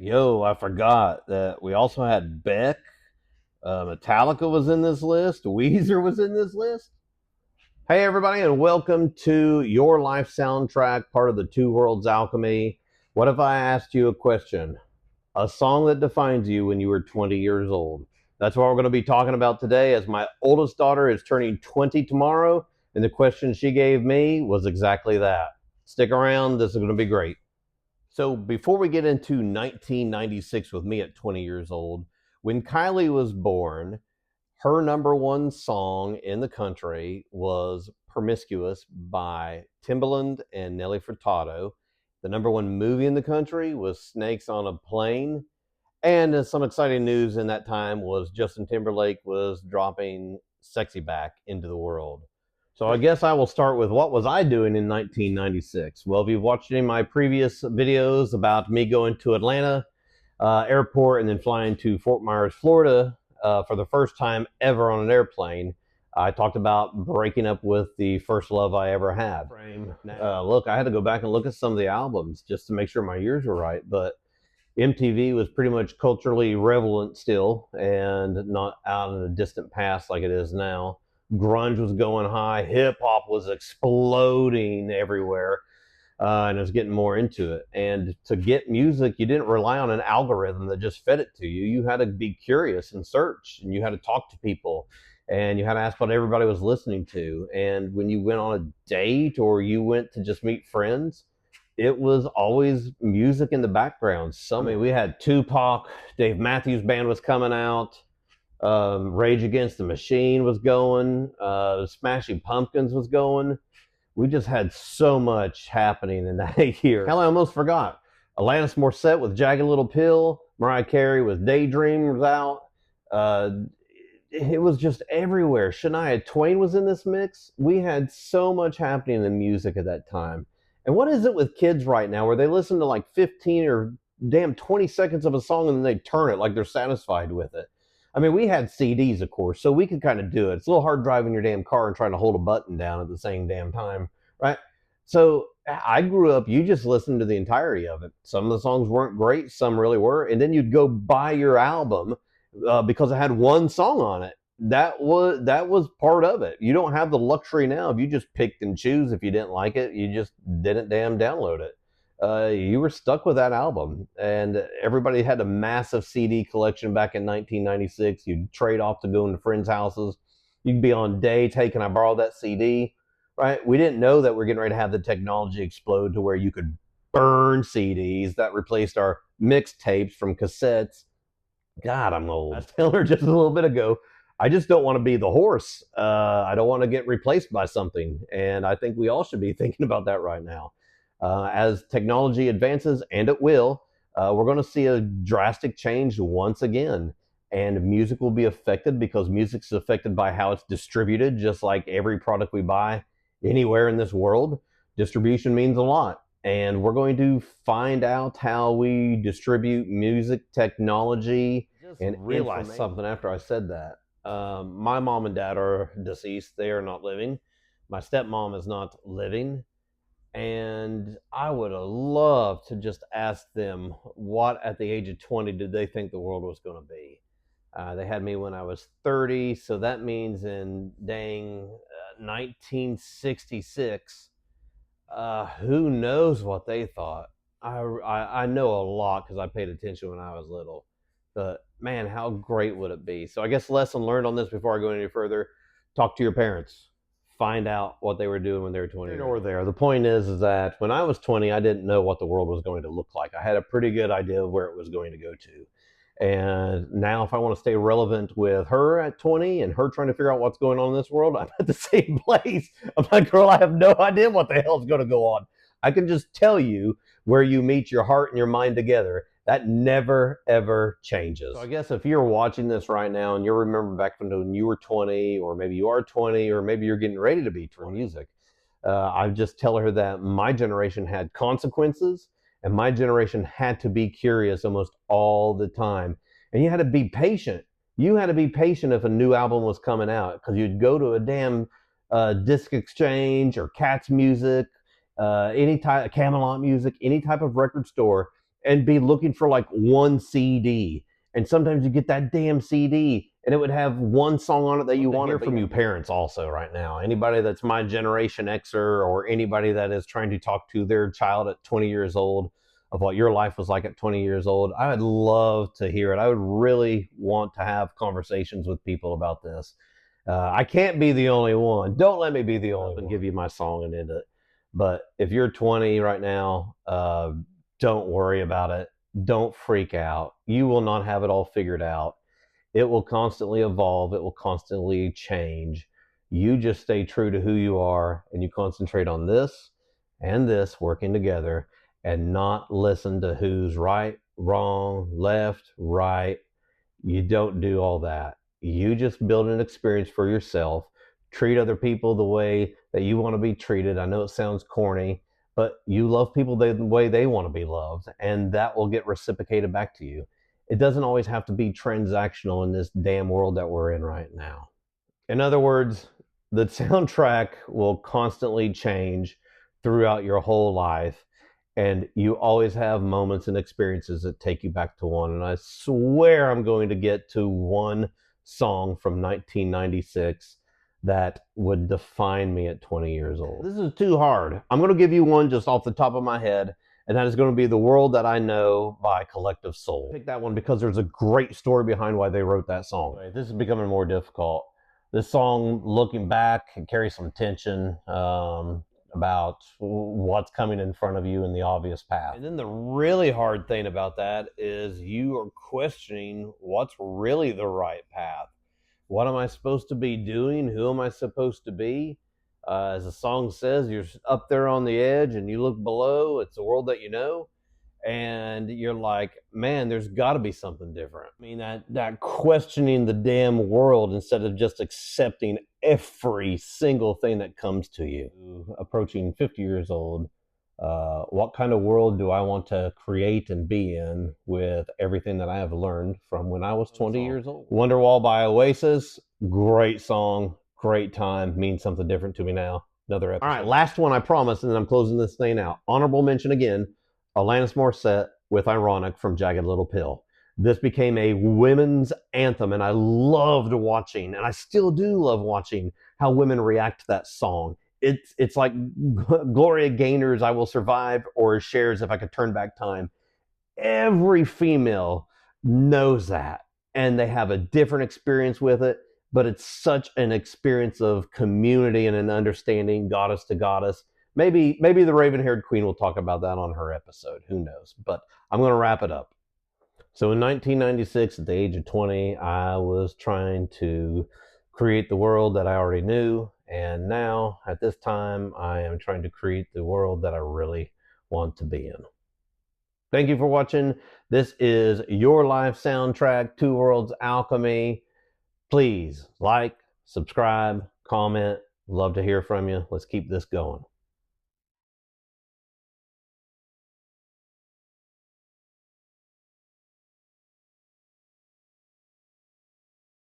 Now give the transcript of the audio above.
Yo, I forgot that we also had Beck. Metallica was in this list. Weezer was in this list. Hey, everybody, and welcome to Your Life Soundtrack, part of the Two Worlds Alchemy. What if I asked you a question? A song that defines you when you were 20 years old. That's what we're going to be talking about today, as my oldest daughter is turning 20 tomorrow, and the question she gave me was exactly that. Stick around, this is going to be great. So before we get into 1996 with me at 20 years old, when Kylie was born, her number one song in the country was Promiscuous by Timbaland and Nelly Furtado. The number one movie in the country was Snakes on a Plane. And some exciting news in that time was Justin Timberlake was dropping Sexy Back into the world. So I guess I will start with what was I doing in 1996? Well, if you've watched any of my previous videos about me going to Atlanta airport and then flying to Fort Myers, Florida for the first time ever on an airplane, I talked about breaking up with the first love I ever had. Look, I had to go back and look at some of the albums just to make sure my years were right, but MTV was pretty much culturally relevant still and not out in the distant past like it is now. Grunge was going high, hip hop was exploding everywhere, and I was getting more into it. And to get music, you didn't rely on an algorithm that just fed it to you. You had to be curious and search, and you had to talk to people, and you had to ask what everybody was listening to. And when you went on a date or you went to just meet friends, it was always music in the background. We had Tupac, Dave Matthews Band was coming out. Rage Against the Machine was going. Smashing Pumpkins was going. We just had so much happening in that year. Hell, I almost forgot. Alanis Morissette with Jagged Little Pill. Mariah Carey with Daydream was out. It was just everywhere. Shania Twain was in this mix. We had so much happening in music at that time. And what is it with kids right now where they listen to like 15 or damn 20 seconds of a song and then they turn it like they're satisfied with it? I mean, we had CDs, of course, so we could kind of do it. It's a little hard driving your damn car and trying to hold a button down at the same damn time, right? So I grew up, you just listened to the entirety of it. Some of the songs weren't great, some really were. And then you'd go buy your album because it had one song on it. That was part of it. You don't have the luxury now. If you just picked and choose, if you didn't like it, you just didn't damn download it. You were stuck with that album, and everybody had a massive CD collection back in 1996. You'd trade off to go into friends' houses. You'd be on dates. Hey, can I borrow that CD? Right? We didn't know that we're getting ready to have the technology explode to where you could burn CDs. That replaced our mixtapes from cassettes. God, I'm old. I was telling her just a little bit ago, I just don't want to be the horse. I don't want to get replaced by something, and I think we all should be thinking about that right now. As technology advances, and it will, we're going to see a drastic change once again. And music will be affected because music's affected by how it's distributed, just like every product we buy anywhere in this world. Distribution means a lot. And we're going to find out how we distribute music, technology, and realize something after I said that. My mom and dad are deceased. They are not living. My stepmom is not living. And I would have loved to just ask them what, at the age of 20, did they think the world was going to be. They had me when I was 30, so that means in 1966, who knows what they thought. I know a lot because I paid attention when I was little. But man, how great would it be? So I guess lesson learned on this before I go any further, talk to your parents. Find out what they were doing when they were 20 or there. The point is that when I was 20, I didn't know what the world was going to look like. I had a pretty good idea of where it was going to go to. And now if I want to stay relevant with her at 20 and her trying to figure out what's going on in this world, I'm at the same place. I'm like, girl, I have no idea what the hell is going to go on. I can just tell you where you meet your heart and your mind together. That never, ever changes. So I guess if you're watching this right now and you remember back when you were 20, or maybe you are 20, or maybe you're getting ready to be 20 music, I just tell her that my generation had consequences and my generation had to be curious almost all the time. And you had to be patient. You had to be patient if a new album was coming out because you'd go to a damn disc exchange or Cats Music, any type of Camelot Music, any type of record store, and be looking for like one CD. And sometimes you get that damn CD and it would have one song on it that you want to hear from you parents also right now. Anybody that's my Generation Xer, or anybody that is trying to talk to their child at 20 years old of what your life was like at 20 years old, I would love to hear it. I would really want to have conversations with people about this. I can't be the only one. Don't let me be the only one and give you my song and end it. But if you're 20 right now, don't worry about it. Don't freak out. You will not have it all figured out. It will constantly evolve. It will constantly change. You just stay true to who you are, and you concentrate on this and this working together, and not listen to who's right, wrong, left, right. You don't do all that. You just build an experience for yourself. Treat other people the way that you want to be treated. I know it sounds corny, but you love people the way they want to be loved, and that will get reciprocated back to you. It doesn't always have to be transactional in this damn world that we're in right now. In other words, the soundtrack will constantly change throughout your whole life, and you always have moments and experiences that take you back to one. And I swear I'm going to get to one song from 1996 that would define me at 20 years old. This is too hard. I'm going to give you one just off the top of my head, and that is going to be The World That I Know by Collective Soul. I picked that one because there's a great story behind why they wrote that song. This is becoming more difficult. This song, looking back, can carry some tension about what's coming in front of you in the obvious path. And then the really hard thing about that is you are questioning what's really the right path. What am I supposed to be doing? Who am I supposed to be? As the song says, you're up there on the edge and you look below. It's the world that you know. And you're like, man, there's got to be something different. I mean, that questioning the damn world instead of just accepting every single thing that comes to you. Approaching 50 years old, what kind of world do I want to create and be in with everything that I have learned from when I was 20 years old? Wonderwall by Oasis, great song, great time, means something different to me now. Another episode. All right, last one, I promise, and then I'm closing this thing out. Honorable mention again, Alanis Morissette with Ironic from Jagged Little Pill. This became a women's anthem, and I loved watching, and I still do love watching how women react to that song. It's like Gloria Gaynor's I Will Survive, or Cher's If I Could Turn Back Time. Every female knows that, and they have a different experience with it, but it's such an experience of community and an understanding, goddess to goddess. Maybe the raven-haired queen will talk about that on her episode. Who knows? But I'm going to wrap it up. So in 1996, at the age of 20, I was trying to create the world that I already knew. And now, at this time, I am trying to create the world that I really want to be in. Thank you for watching. This is your life soundtrack to Worlds Alchemy. Please like, subscribe, comment. Love to hear from you. Let's keep this going.